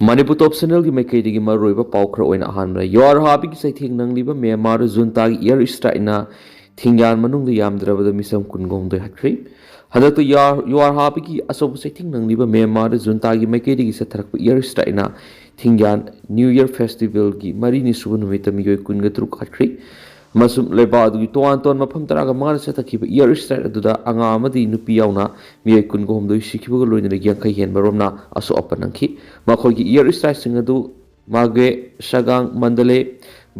Manipur top channel gi mai kaidi gi maroiba paukra oina ahanbra yar habi gi saithing nangliba Myanmar junta gi airstrike na thingyan manung da yamdrabada misam kungom de hatkhre hadatu yar habi gi asobu saithing nangliba Myanmar junta gi mai kaidi gi satharak airstrike na thingyan New Year festival gi mari ni subu numita miyoi kunga truk hatkhre masum leba adu toan ton mafam taraga mangana satakhiba airstrike aduda anga amadi nupi yauna miyoi kunga homdoi sikhiba loina gyangkai hen baromna aso apanangki makhoi airstrike sing adu mage sagang mandale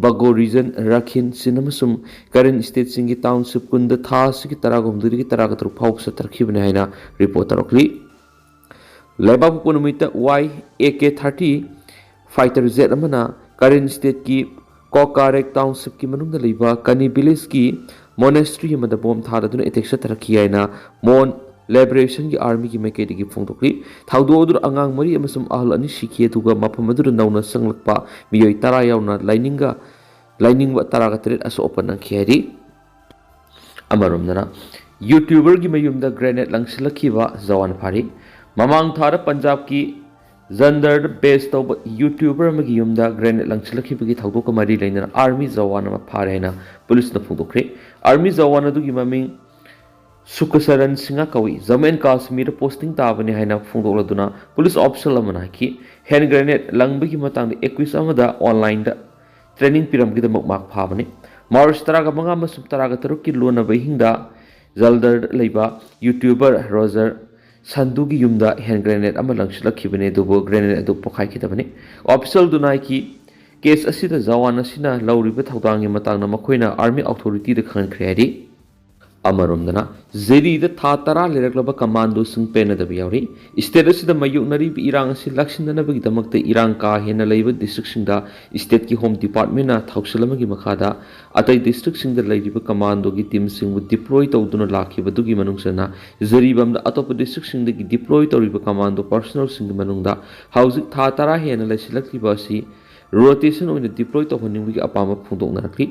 bago region rakhin sinamasum current state singi township kunda tha sigi taragomduri gi taraga tru phau satarkhibne haina report tarokli leba punumita y ak-30 fighter jet amana current state ki Kokarek township ki manung da leiba kani village ki monastery amada bom thada duna attack satarkhi haina mon liberation ki army ki mekedi ki phongtokli thaudo dur angang mari amasum ahal ani sikhe tuga mafam adur nauna sanglakpa miyoi tara yauna lining wa tara ga tret aso open ang kheri amarom YouTuber gi mayum da grenade langsilakhiwa jawan phari mamang thara Punjab ki Zandar based tauba YouTuber magi yumda grenade langsilakhibi thaudo ka mari laina army jawan ma pharena police na phudokre army jawan adu gi maming Sukasaran singa kawi Jammu Kashmir posting tabani haina phungdokladuna police official amana ki hand grenade langbi gi matang 21 amada online da training piram gi damak mak phabani March taraga manga masum taraga taruk ki lona bahingda Zaldar leiba YouTuber Roger Sandugi yumda hand grenade ama langsilakibane dubo grenade adu pokhai kitabani official dunai ki case asida jawan asina lauriba thawdangi matangna makoina army authority da khan khreadi amaromdana Jeri da tara leraklaba commando sing pena da biyauri state asida mayuknari irang asi lakshindana bagi damakta irang ka hena leiba district singda state ki home department na thausalama gi makhada atai district singda leiba commando gi team singbu deploy tawduna lakhiba dugi manungsana Jeri bamda atop district singda gi deploy tawriba commando personnel sing manungda hauzik tara hena laisilakliba asi rotation on the deploy to honing gi apama phungdok narakli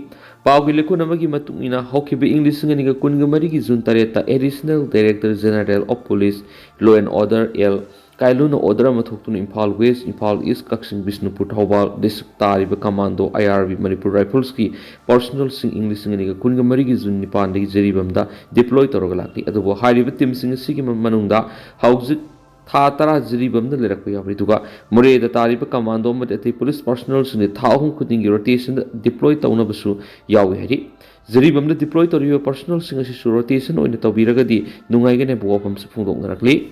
pawgi lekun amagi matungina hokibe english ngani ga kunga mari gi jun tareta additional director general of police law and order l kailuna order ma thoktun Imphal West Imphal East Kaksing Bishnupur Thawbal district tariba commando IRB Manipur rifles ki personal sing english ngani ga kunga mari gi jun nipan gi Jeri bamda deploy toroga lakli adubo hariba team sing sigi manungda hauzik tara Jeri bamda lerak yawri duga more da tariba commando ma ate police personnel sine thahum khuding rotation deploy tawna basu yawi hari Jeri bamda deploy toriba personnel sing asi rotation oina tawbiraga di nungai gane buwapam sa phungdok narakli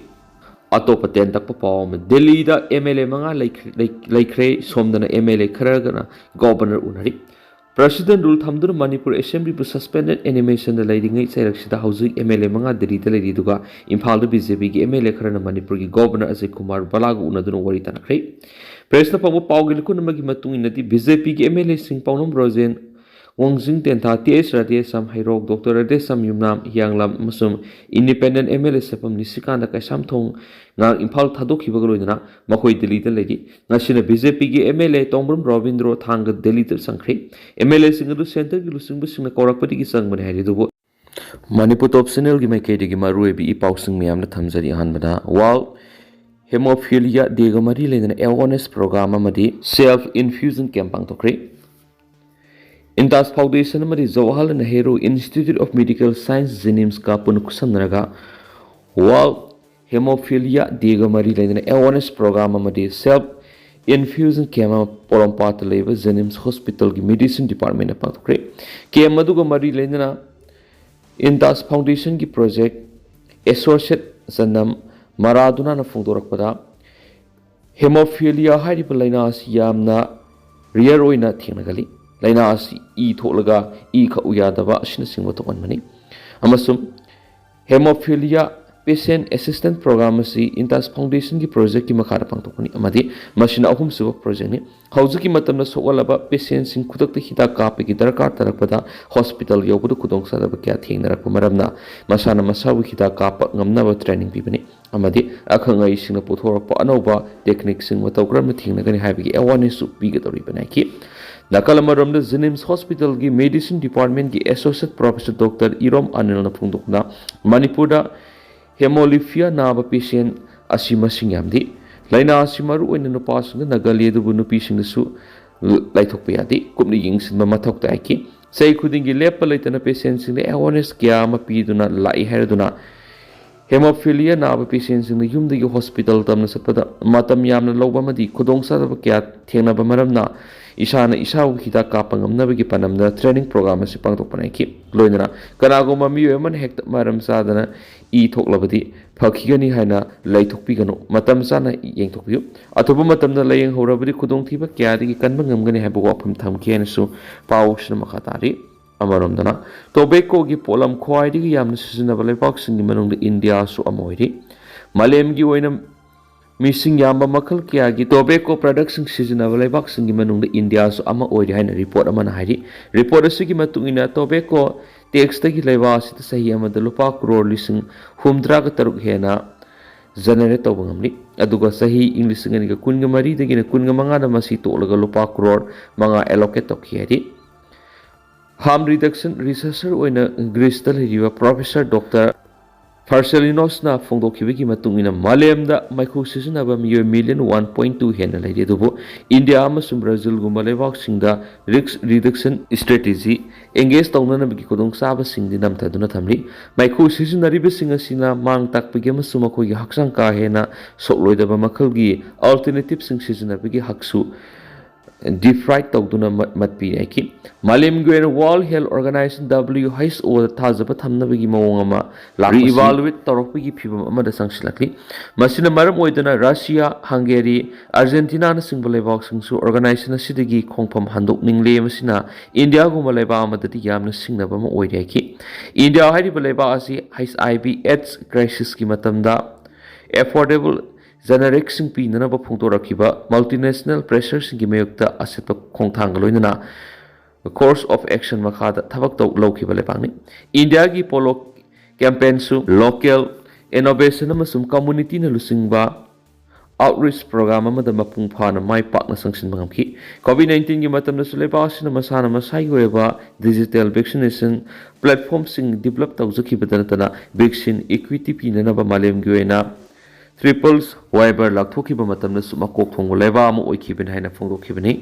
atop ten tak pawam Delhi da MLA manga laikre somdana MLA kharagana governor unari President rule thamdur Manipur Assembly bu suspended animation da leidingai sairakshida hauzik MLA manga Delhi da leidi duga Imphal da BJP gi MLA kharana Manipur gi governor Ajay Kumar Balagu unaduna wari tanakre Press na pamu pawgil kun magi matung inati BJP gi MLA sing Paunom Rosen Wongjing Tentha TS Radesam Hairok Dr. Radesam Yumnam Yanglam Musum Independent MLA Sapam Nisikanda Kaisam Thong ngang Imphal thadokhiba loina makhoi Delhi da leidi ngasina BJP gi MLA Tongbrum Ravindro Thanga Delhi da sangkhre MLA singu center gi lusingbu singna korakpati gi sangmani hairi dubo Manipur top channel gi mai kedi gi marui bi ipausing miyamna thamjari hanbada wal hemophilia degamari leina awareness program amadi self infusion camp pangtokre Intas Foundation amadi Jawaharlal Nehru Institute of Medical Science Jenims ka punkusamnaraga wal hemophilia degamari leina awareness program amadi self infusion camp Porampat leba Jenims Hospital ki medicine department pangtokre camp aduga mari leina Intas Foundation ki project associate sanam maraduna na phungdorakpada hemophilia hariba laina asi yamna rare oina thengnagali laina asi e tholaga e kha uyadaba asina singwa tokanmani amasum hemophilia patient assistance program asi Intas Foundation ki project ki makhara pangtokani amadi machine ahum suba project ni hauzuki matamna sogalaba patient sing khudak hita kape ki darkar tarakpada hospital yobudu kudong sadaba kya thengnarak maramna masana masawi hita kapa ngamna training pibani amadi akhangai singna pothorakpa anoba technique sing matawgram thingnagani haibigi awareness su pigadori banaki Nakalamaram Jenims Hospital ki medicine department ki associate professor Dr. Irom Anil na phungdokna Manipur da hemophilia naba patient asima singyamdi laina asi maru oina nupa sing nagali adubu nupi sing su laithokpa yadi kumni yingsinba mathok ta ki sei khudingi lepa laitana patient sing awareness kya ma piduna lai haraduna hemophilia naba patient sing yumdagi hospital tamna satpada matam yamna loba madi khudong sa kya thengna ba maramna isana isau hida kapangam nabagi panamda training program asi pangtok panai ki loinana kanago mami eman hekta maram sadana I thoklabadi phakigani haina laithokpi gano matam sana yengthokpiu atoba matamda layeng horabadi khudong thiba kyadigi kanba ngamgani haiba wafam thamki hainasu pawsna makhatari amaromdana tobacco gi polam khwaidigi yamna sizinaba lepak singi manungda India su amoiri malemgi oina Missing yamba makal kya gi tobacco products seasonable leibak singi manung India so ama oiri haina report ama na hari report asigi matungina tobacco tax tagi leiba sita sahi ama lupa crore lising humdra ga taruk hena generate tawbangamni aduga sahi english ngani ga kunga mari dagi na kunga manga na masi tolaga lupa crore manga allocate tokhiari harm reduction researcher oina gristal hiriwa professor dr Farcelinos na fongdokibigi matungina malemda micro seasonaba miyo million 1.2 hena laide dubo India amasum Brazil gumba lebak singda risk reduction strategy engage tawna bigi kodong saba singdi namtaduna thamli micro seasonary besinga sina mang takpigi amasum akogi haksang ka hena sokloidaba makalgi alternative sing seasonary haksu deep fried tawduna matpi aiki Malim Gwen World Health Organization WHO Tazapa Tamnabigi Mawama re-evaluate Torokigi Pibum Amada Sanksilakli Masina Maram Oidana Russia, Hungary, Argentina Single Singsu Organization Sidigi Kongpam Handok Ningle Masina India Gumaleba Amadati Yamna Singnabama Oidaki India Hari Baleba Asi HIV AIDS crisis Kimatamda affordable generic sing pi nanaba phongtorakiba multinational pressure sing mayukta asepa khongthangaloinana course of action makhada thabak tok lawkiba lepangni India gi polo campaign su local innovation amasum community na lusingba outreach program amada mapung phana mai pakna sangsin bangamki COVID-19 gi matamna su leba sina masana masai goeba digital vaccination platform sing develop tawjaki badanatana vaccine equity pi nanaba malem goena triples wiber lakthokiba matamna su makok thongo leba amu oikibin haina phongdokibani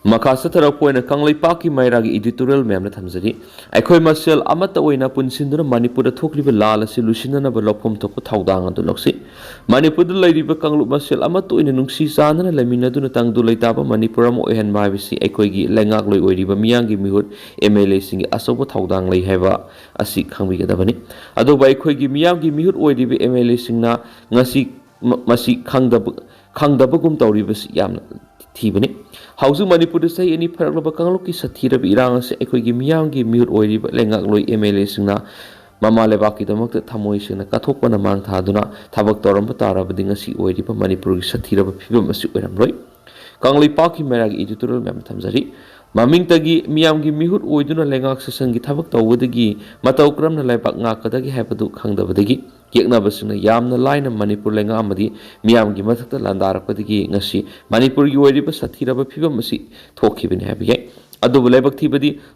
Makasa Tarapoina Kanglai Paki Mairagi editorial memna thamjari Aikoi Masel Amata Oina Punsinduna Manipur Thokliba Lala Silusina Balopom Topo Taudang and Loxi Manipur Lady Kanglu Masel Amato in Nungsi Sana Lamina Dunatang Dulaitaba Manipuram Ohen Mavisi Ekoigi Langaglo Oidiba Miyangi Mihut MLA Sing Asobo Taudang Lay Heva Asi Kangi Gadabani Adoba Ekoigi Miyangi Mihut Oidiba MLA Singna Nasi Masi Kangdabagum Tauribus Yam Tibani Housing Manipur say any Paraglaba Kangloki Satira Irang Ekogi Miyangi Mute Oiri Lengagloi MLA Singna Mama Levaki the Mok Tamoisina Katopana Mang Taduna Tabak Toram Patara Badingasi Oiripa Manipur Satira Pibum Masuramroi Kangli Paki Merag editorial Mem Tamzari Maming Tagi Miyangi Mihut Oiduna Lengak Sasangi Tabak Tawudagi Matokram Lepak Nakadagi Hapadu Kangdabadagi Yaknabasuna Yamna line of Manipur Lenga Amadi, Miamgi Matata Landara Padigi, Nasi, Manipur Ueriba Satira Pibamasi, Tokibin Happy. Adobe Lebak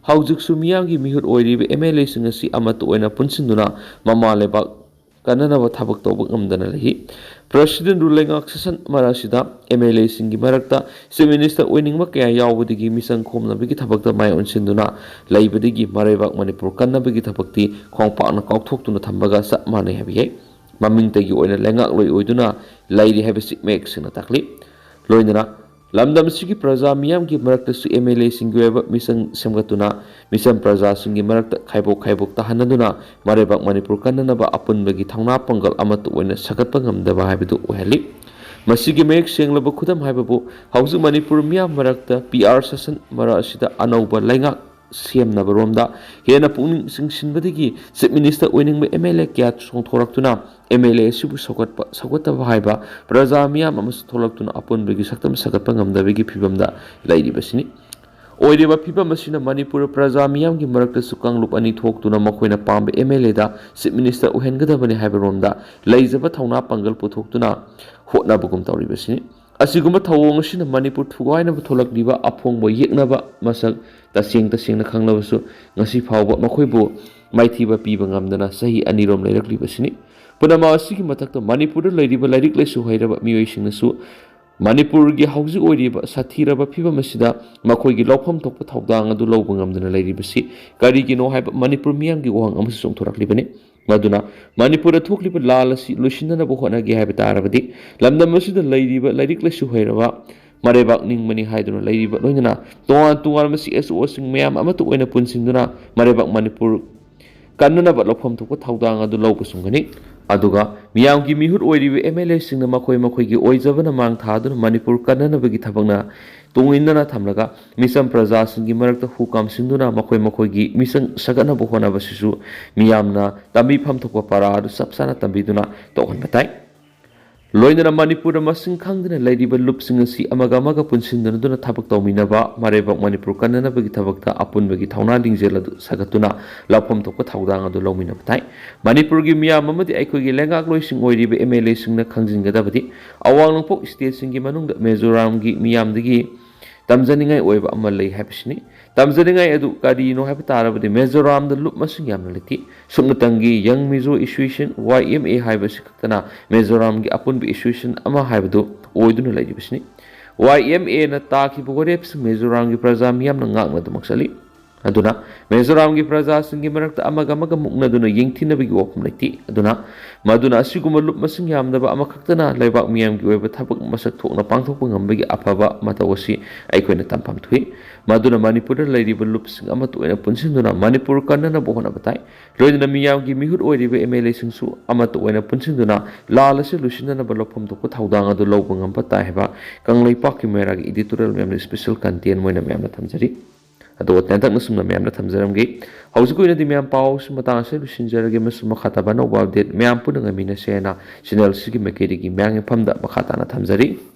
Haujuk Sumiyangi Mihut Oiriba, MLA Singasi Amato Ena Punsinduna, Mama Lebak, Kanana Tabak Tobak Amdanalahi. President ruling accession Marasida, MLA Singi Marakta, Minister winning Makaya Yawudigi Misan Komna Bigi Tabakta Mai on Sinduna, Laibadigi, Marevak Manipur Kana Bigi Tabakti, Kongpana Kautok to Natambaga Sat Mane Habiye, Maminta you in a Langak Loy Uduna, Lady Habisic makes in a takli, Loinana, Lamdam Sigi Praza Miam give Marakta to MLA Singueva Misan Samgatuna, Misan Praza Singi Marakta Kaibok Tahanaduna, Marevak Manipur Kananaba upon Bagi Tangna Pongal Amatu when a Sakapangam the Bahabidu Uheli. Masigi make Sing Labakudam Hababu, Housing Manipur Miam Marakta, PR Sassan Marashida Anoba Langa. CM Nabaromda, Hena Pung Sing Sinbadigi, Sit Minister winning by MLA Kat Song Toraktuna, MLA Subu Sakota Vaiba, Praza Miam Amas Tolaktuna upon Bigi Saktam Sakapangam, the Bigi Pibamda, Lady Basini. Oideba Pipa Masina Manipur Praza Miam Gimarakta Sukang Lup Ani Tok to Namakwina Pambe MLA da, Sit Minister Uhengadabani Haberonda, Lazaba Tauna Pangal Putoktuna, Hotna Bukum Tauri Basini. Asiguma Tawong Shin Manipur Tugaina Tolak Diva Apong Boy Yeknaba Masak, Tasing Kanglasu, Nasi Power Makoibo, Mighty Bibangam Dana, Sahi Anirom Leraki Basini. ꯄꯨꯝꯅꯃꯛ ꯑꯁꯤꯒꯤ ꯃꯊꯛꯇ ꯃꯅꯤꯄꯨꯔꯗ ꯂꯩꯔꯤꯕ ꯂꯥꯏꯔꯤꯛ ꯂꯥꯏꯁꯨ ꯍꯩꯔꯕ ꯃꯤꯑꯣꯏꯁꯤꯡꯅꯁꯨ ꯃꯅꯤꯄꯨꯔꯒꯤ ꯍꯧꯖꯤꯛ ꯑꯣꯏꯔꯤꯕ ꯁꯥꯊꯤꯔꯕ ꯐꯤꯕꯝ ꯑꯁꯤꯗ ꯃꯈꯣꯏꯒꯤ ꯂꯧꯐꯝ ꯊꯣꯛꯄ ꯊꯧꯗꯥꯡ ꯑꯗꯨ ꯂꯧꯕ ꯉꯝꯗꯅ ꯂꯩꯔꯤꯕꯁꯤ ꯀꯔꯤꯒꯤꯅꯣ ꯍꯥꯏꯕ ꯃꯅꯤꯄꯨꯔ ꯃꯤꯌꯥꯝꯒꯤ ꯋꯥꯍꯪ ꯑꯃꯁꯨ ꯆꯣꯡꯊꯣꯔꯛꯂꯤꯕꯅꯤ꯫ ꯃꯗꯨꯅ ꯃꯅꯤꯄꯨꯔꯗ ꯊꯣꯛꯂꯤꯕ ꯂꯥꯜ ꯑꯁꯤ ꯂꯣꯏꯁꯤꯟꯅꯅꯕ ꯍꯣꯠꯅꯒꯦ ꯍꯥꯏꯕ ꯇꯥꯔꯕꯗꯤ ꯂꯝꯗꯝ ꯑꯁꯤꯗ ꯂꯩꯔꯤꯕ ꯂꯥꯏꯔꯤꯛ ꯂꯥꯏꯁꯨ ꯍꯩꯔꯕ ꯃꯔꯩꯕꯥꯛ ꯅꯤꯡꯕꯅꯤ ꯍꯥꯏꯗꯨꯅ ꯂꯩꯔꯤꯕ ꯂꯣꯏꯅꯅ ꯇꯣꯉꯥꯟ ꯇꯣꯉꯥꯟꯕ CSOꯁꯤꯡ ꯃꯌꯥꯝ ꯑꯃꯠꯇ ꯑꯣꯏꯅ ꯄꯨꯟꯁꯤꯟꯗꯨꯅ ꯃꯔꯩꯕꯥꯛ ꯃꯅꯤꯄꯨꯔ ꯀꯟꯅꯅꯕ ꯂꯧꯐꯝ ꯊꯣꯛꯄ ꯊꯧꯗꯥꯡ ꯑꯗꯨ ꯂꯧꯕ ꯆꯨꯝꯒꯅꯤ꯫ ꯑꯗꯨꯒ ꯃꯤꯌꯥꯝꯒꯤ ꯃꯤꯍꯨꯠ ꯑꯣꯏꯔꯤꯕ MLAꯁꯤꯡꯅ ꯃꯈꯣꯏꯒꯤ ꯑꯣꯏꯖꯕꯅ ꯃꯥꯡ ꯊꯥꯗꯨꯅ ꯃꯅꯤꯄꯨꯔ ꯀꯟꯅꯅꯕꯒꯤ ꯊꯕꯛꯅ ꯇꯨꯡ ꯏꯟꯅꯅ ꯊꯝꯂꯒ ꯃꯤꯆꯝ ꯄ꯭ꯔꯖꯥꯁꯤꯡꯒꯤ ꯃꯔꯛꯇ ꯍꯨ ꯀꯥꯝꯁꯤꯟꯗꯨꯅ ꯃꯈꯣꯏꯒꯤ ꯃꯤꯆꯪ ꯁꯥꯒꯠꯅꯕ ꯍꯣꯠꯅꯕꯁꯤꯁꯨ ꯃꯤꯌꯥꯝꯅ ꯇꯝꯕꯤꯐꯝ ꯊꯣꯛꯄ ꯄꯔꯥ ꯑꯗꯨ ꯆꯞ ꯆꯥꯅ ꯇꯝꯕꯤꯗꯨꯅ ꯇꯣꯛꯍꯟꯕ ꯇꯥꯏ꯫ ꯂꯣꯏꯅꯅ ꯃꯅꯤꯄꯨꯔꯗ ꯃꯁꯤꯡ ꯈꯪꯗꯅ ꯂꯩꯔꯤꯕ ꯂꯨꯞꯁꯤꯡ ꯑꯁꯤ ꯑꯃꯒ ꯄꯨꯟꯁꯤꯟꯗꯨꯅ ꯊꯕꯛ ꯇꯧꯃꯤꯟꯅꯕ ꯃꯔꯩꯕꯥꯛ ꯃꯅꯤꯄꯨꯔ ꯀꯟꯅꯅꯕꯒꯤ ꯊꯕꯛꯇ ꯑꯄꯨꯟꯕꯒꯤ ꯊꯧꯅꯥ ꯂꯤꯡꯖꯦꯜ ꯑꯗꯨ ꯁꯥꯒꯠꯇꯨꯅ ꯂꯧꯐꯝ ꯊꯣꯛꯄ ꯊꯧꯗꯥꯡ ꯑꯗꯨ ꯂꯧꯃꯤꯟꯅꯕ ꯇꯥꯏ꯫ ꯃꯅꯤꯄꯨꯔꯒꯤ ꯃꯤꯌꯥꯝ ꯑꯃꯗꯤ ꯑꯩꯈꯣꯏꯒꯤ ꯂꯩꯉꯥꯛꯂꯣꯏꯁꯤꯡ ꯑꯣꯏꯔꯤꯕ MLAꯁꯤꯡꯅ ꯈꯪꯖꯤꯟꯒꯗꯕꯗꯤ ꯑꯋꯥꯡ ꯅꯣꯡꯄꯣꯛ ꯁ꯭ꯇꯦꯠꯁꯤꯡꯒꯤ ꯃꯅꯨꯡꯗ ꯃꯤꯖꯣꯔꯥꯝꯒꯤ ꯃꯤꯌꯥꯝꯗꯒꯤ ꯇꯝꯖꯅꯤꯡꯉꯥꯏ ꯑꯣꯏꯕ ꯑꯃ ꯂꯩ ꯍꯥꯏꯕꯁꯤꯅꯤ꯫ ꯇꯝꯖꯅꯤꯡꯉꯥꯏ ꯑꯗꯨ ꯀꯔꯤꯅꯣ ꯍꯥꯏꯕ ꯇꯥꯔꯕꯗꯤ ꯃꯤꯖꯣꯔꯥꯝꯗ ꯂꯨꯞ ꯃꯁꯤꯡ ꯌꯥꯝꯅ ꯂꯩꯇꯦ꯫ ꯁꯨꯞꯅꯇꯪꯒꯤ ꯌꯪ ꯃꯤꯖꯣ ꯏꯁꯨꯌꯦꯁꯟ YMA ꯍꯥꯏꯕꯁꯤ ꯈꯛꯇꯅ ꯃꯤꯖꯣꯔꯥꯝꯒꯤ ꯑꯄꯨꯟꯕ ꯏꯁꯨꯌꯦꯁꯟ ꯑꯃ ꯍꯥꯏꯕꯗꯨ ꯑꯣꯏꯗꯨꯅ ꯂꯩꯔꯤꯕꯁꯤꯅꯤ꯫ YMAꯅ ꯇꯥꯈꯤꯕ ꯋꯥꯔꯦꯞꯁꯤꯡ ꯃꯤꯖꯣꯔꯥꯝꯒꯤ ꯄ꯭ꯔꯖꯥ ꯃꯤꯌꯥꯝꯅ ꯉꯥꯛꯅꯗꯨꯃꯛ ꯆꯠꯂꯤ꯫ ꯑꯗꯨꯅ ꯃꯤꯖꯣꯔꯥꯝꯒꯤ ꯄ꯭ꯔꯖꯥꯁꯤꯡꯒꯤ ꯃꯔꯛꯇ ꯑꯃꯒ ꯃꯨꯛꯅꯗꯨꯅ ꯌꯦꯡꯊꯤꯅꯕꯒꯤ ꯋꯥꯐꯝ ꯂꯩꯇꯦ꯫ ꯃꯗꯨꯅ ꯑꯁꯤꯒꯨꯝꯕ ꯂꯨꯞ ꯃꯁꯤꯡ ꯌꯥꯝꯗꯕ ꯑꯃꯈꯛꯇꯅ ꯂꯩꯕꯥꯛ ꯃꯤꯌꯥꯝꯒꯤ ꯑꯣꯏꯕ ꯊꯕꯛ ꯃꯁꯛ ꯊꯣꯛꯅ ꯄꯥꯡꯊꯣꯛꯄ ꯉꯝꯕꯒꯤ ꯑꯐꯕ ꯃꯇꯧ ꯑꯁꯤ ꯑꯩꯈꯣꯏꯅ ꯇꯝꯐꯝ ꯊꯣꯛꯏ꯫ ꯃꯗꯨꯅ ꯃꯅꯤꯄꯨꯔꯗ ꯂꯩꯔꯤꯕ ꯂꯨꯞꯁꯤꯡ ꯑꯃꯠꯇ ꯑꯣꯏꯅ ꯄꯨꯟꯁꯤꯟꯗꯨꯅ ꯃꯅꯤꯄꯨꯔ ꯀꯟꯅꯅꯕ ꯍꯣꯠꯅꯕ ꯇꯥꯏ꯫ ꯂꯣꯏꯅꯅ ꯃꯤꯌꯥꯝꯒꯤ ꯃꯤꯍꯨꯠ ꯑꯣꯏꯔꯤꯕ MLAꯁꯤꯡꯁꯨ ꯑꯃꯠꯇ ꯑꯣꯏꯅ ꯄꯨꯟꯁꯤꯟꯗꯨꯅ ꯂꯥꯜ ꯑꯁꯤ ꯂꯣꯏꯁꯤꯟꯅꯅꯕ ꯂꯧꯐꯝ ꯊꯣꯛꯄ ꯊꯧꯗꯥꯡ ꯑꯗꯨ ꯂꯧꯕ ꯉꯝꯕ ꯇꯥꯏ ꯍꯥꯏꯕ ꯀꯪꯂꯩꯄꯥꯛꯀꯤ ꯃꯦꯔꯥꯒꯤ ꯏꯗꯤꯇꯣꯔꯤꯌꯦꯜ ꯃꯌꯥꯝꯅ ꯁ꯭ꯄꯦꯁꯦꯜ ꯀꯟꯇꯦꯟ ꯃꯣꯏꯅ ꯃꯌꯥꯝꯅ ꯊꯝꯖꯔꯤ꯫ ꯑꯗꯣ ꯇꯦꯟꯇꯛꯅ ꯁꯨꯝꯅ ꯃꯌꯥꯝꯅ ꯊꯝꯖꯔꯝꯒꯦ꯫ ꯍꯧꯖꯤꯛ ꯑꯣꯏꯅꯗꯤ ꯃꯌꯥꯝ ꯄꯥꯎꯁꯤ ꯃꯇꯥꯡ ꯑꯁꯤ ꯂꯣꯏꯁꯤꯟꯖꯔꯒꯦ ꯑꯃꯁꯨꯡ ꯃꯈꯥ ꯇꯥꯕ ꯑꯅꯧꯕ ꯑꯞꯗꯦꯠ ꯃꯌꯥꯝ ꯄꯨꯟꯅ ꯉꯝꯃꯤꯟꯅꯁꯦꯅ ꯆꯦꯅꯦꯜ ꯑꯁꯤꯒꯤ ꯃꯥꯏꯀꯩꯗꯒꯤ ꯃꯌꯥꯝꯒꯤ ꯃꯐꯝꯗ ꯃꯈꯥ ꯇꯥꯅ ꯊꯝꯖꯔꯤ꯫